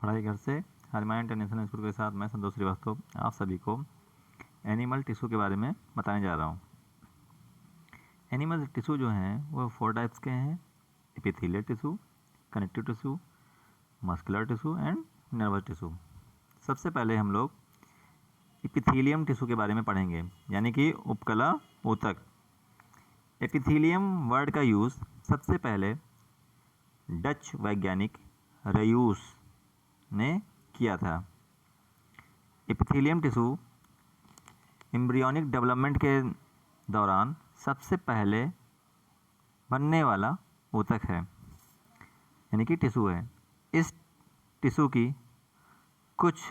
पढ़ाई घर से हरमाया इंटरनेशनल स्कूल के साथ मैं संतोष श्रीवास्तव आप सभी को एनिमल टिश्यू के बारे में बताने जा रहा हूँ। एनिमल टिश्यू जो हैं वो 4 टाइप्स के हैं: epithelial tissue, connective tissue, muscular tissue and nervous tissue. सबसे पहले हम लोग एपिथेलियम टिश्यू के बारे में पढ़ेंगे, यानी कि उपकला ऊतक। एपिथेलियम वर्ड का यूज़ सबसे पहले डच वैज्ञानिक रयूस ने किया था। एपिथेलियम टिश्यू एम्ब्रियोनिक डेवलपमेंट के दौरान सबसे पहले बनने वाला ऊतक है, यानी कि टिश्यू है। इस टिश्यू की कुछ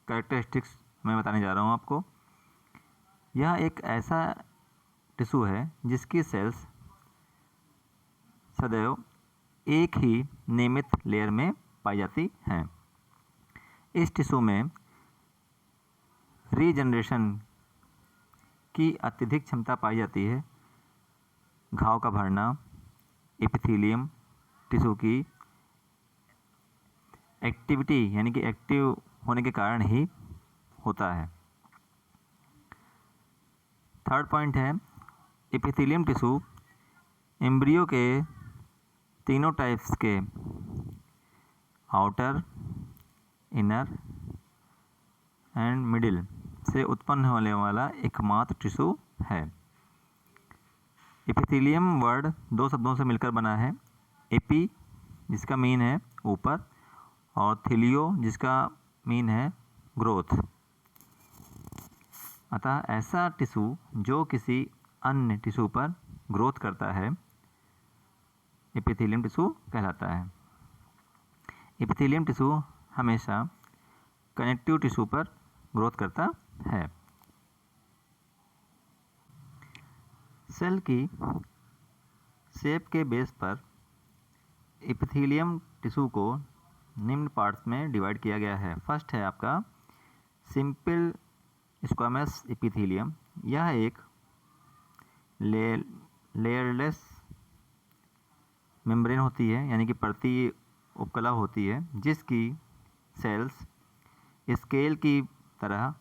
कैरेक्टरिस्टिक्स मैं बताने जा रहा हूँ आपको। यह एक ऐसा टिश्यू है जिसकी सेल्स सदैव एक ही नियमित लेयर में पाई जाती हैं। इस टिश्यू में रीजनरेशन की अत्यधिक क्षमता पाई जाती है। घाव का भरना एपिथेलियम टिश्यू की एक्टिविटी यानी कि एक्टिव होने के कारण ही होता है। थर्ड पॉइंट है, एपिथेलियम टिश्यू एम्ब्रियो के तीनों टाइप्स के आउटर, इनर एंड मिडिल से उत्पन्न होने वाला एकमात्र टिश्यू है। एपिथेलियम वर्ड 2 शब्दों से मिलकर बना है। एपी जिसका मीन है ऊपर और थीलियो जिसका मीन है ग्रोथ। अतः ऐसा टिश्यू जो किसी अन्य टिश्यू पर ग्रोथ करता है एपिथेलियम टिश्यू कहलाता है। एपिथेलियम टिश्यू हमेशा कनेक्टिव टिश्यू पर ग्रोथ करता है। सेल की शेप के बेस पर एपिथेलियम टिश्यू को निम्न पार्ट्स में डिवाइड किया गया है। फर्स्ट है आपका सिंपल स्क्वामस एपिथेलियम। यह एक लेयरलेस मेम्ब्रेन होती है, यानी कि परती उपकला होती है, जिसकी सेल्स स्केल की तरह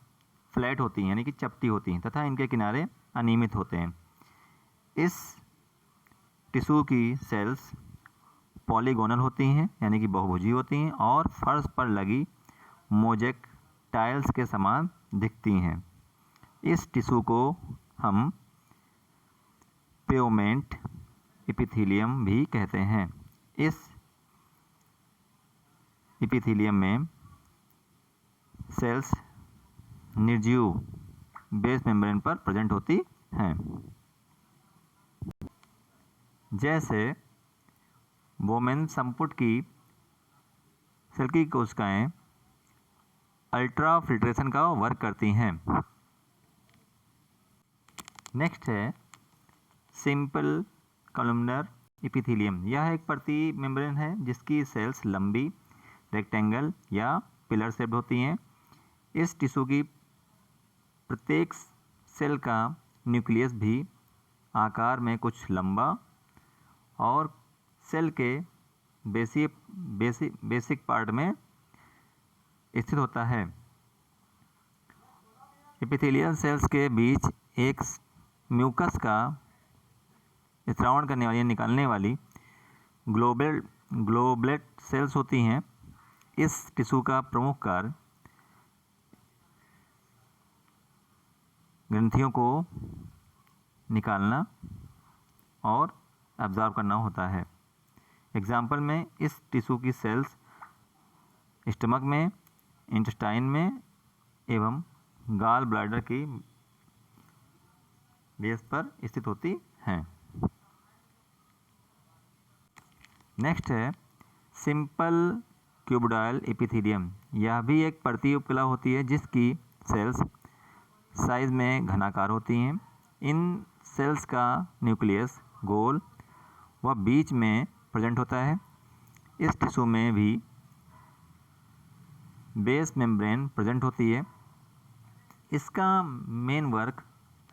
फ्लैट होती हैं, यानी कि चपटी होती हैं तथा इनके किनारे अनियमित होते हैं। इस टिश्यू की सेल्स पॉलीगोनल होती हैं, यानी कि बहुभुजी होती हैं और फर्श पर लगी मोज़ेक टाइल्स के समान दिखती हैं। इस टिश्यू को हम पेवमेंट एपिथेलियम भी कहते हैं। इस एपिथेलियम में सेल्स निर्जीव बेस मेम्ब्रेन पर प्रेजेंट होती हैं। जैसे वोमेन संपुट की सेल की कोशिकाएं अल्ट्रा फिल्ट्रेशन का वर्क करती हैं। नेक्स्ट है सिंपल कॉलमनर एपिथेलियम। यह एक परती मेम्ब्रेन है जिसकी सेल्स लंबी, रेक्टेंगल या पिलर शेप्ड होती हैं। इस टिश्यू की प्रत्येक सेल का न्यूक्लियस भी आकार में कुछ लंबा और सेल के बेसिक पार्ट में स्थित होता है। एपिथेलियल सेल्स के बीच एक म्यूकस का स्रावण करने वाली निकालने वाली ग्लोबुलेट सेल्स होती हैं। इस टिश्यू का प्रमुख कार्य ग्रंथियों को निकालना और एब्जॉर्ब करना होता है। एग्जाम्पल में इस टिश्यू की सेल्स स्टमक में, इंटेस्टाइन में एवं गाल ब्लैडर की बेस पर स्थित होती हैं। नेक्स्ट है सिंपल क्यूबोइडल एपिथेलियम। यह भी एक परतीय उपकला होती है जिसकी सेल्स साइज में घनाकार होती हैं। इन सेल्स का न्यूक्लियस गोल व बीच में प्रेजेंट होता है। इस टिश्यू में भी बेस मेम्ब्रेन प्रेजेंट होती है। इसका मेन वर्क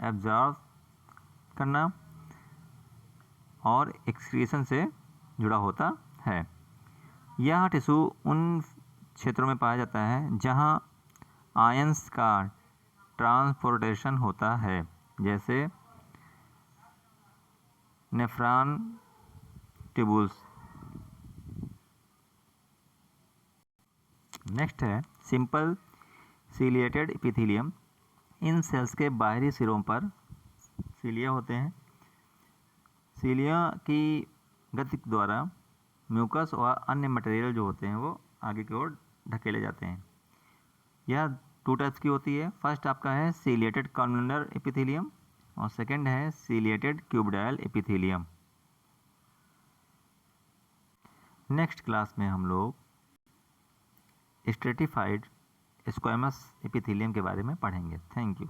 एब्जॉर्ब करना और एक्सक्रीशन से जुड़ा होता है। यह टिश्यू उन क्षेत्रों में पाया जाता है जहां आयंस का ट्रांसपोर्टेशन होता है, जैसे नेफ्रॉन ट्यूबुल्स। नेक्स्ट है सिंपल सीलिएटेड एपिथेलियम। इन सेल्स के बाहरी सिरों पर सीलिया होते हैं। सीलिया की गति द्वारा म्यूकस और अन्य मटेरियल जो होते हैं वो आगे की ओर ढकेले जाते हैं। यह 2 टाइप्स की होती है। फर्स्ट आपका है सीलिएटेड कॉलमनार एपिथेलियम और सेकंड है सीलिएटेड क्यूबिडाइल एपिथेलियम। नेक्स्ट क्लास में हम लोग स्ट्रेटिफाइड स्क्वैमस एपिथेलियम के बारे में पढ़ेंगे। Thank you.